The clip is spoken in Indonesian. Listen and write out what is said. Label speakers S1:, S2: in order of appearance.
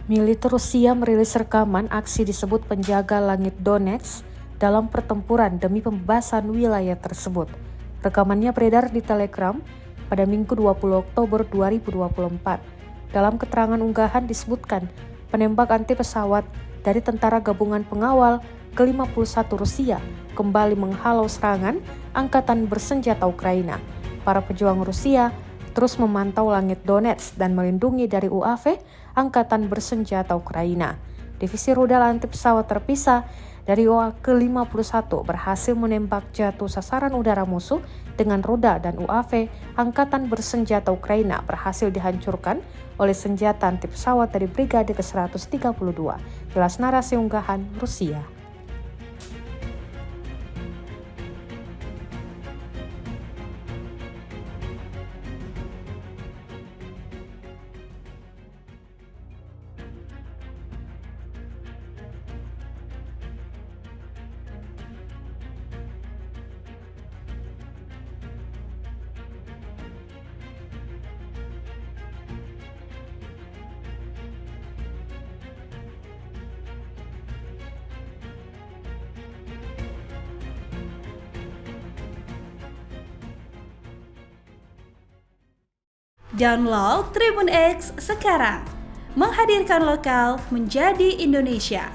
S1: Militer Rusia merilis rekaman aksi disebut penjaga langit Donetsk dalam pertempuran demi pembebasan wilayah tersebut. Rekamannya beredar di Telegram pada Minggu 20 Oktober 2024. Dalam keterangan unggahan disebutkan penembak anti pesawat dari Tentara Gabungan Pengawal ke-51 Rusia kembali menghalau serangan angkatan bersenjata Ukraina. Para pejuang Rusia terus memantau langit Donetsk dan melindungi dari UAV angkatan bersenjata Ukraina. Divisi rudal anti pesawat terpisah dari OA ke-51 berhasil menembak jatuh sasaran udara musuh dengan rudal, dan UAV angkatan bersenjata Ukraina berhasil dihancurkan oleh senjata anti pesawat dari Brigade ke-132. Jelas narasi unggahan Rusia.
S2: Download Tribun X sekarang, menghadirkan lokal menjadi Indonesia.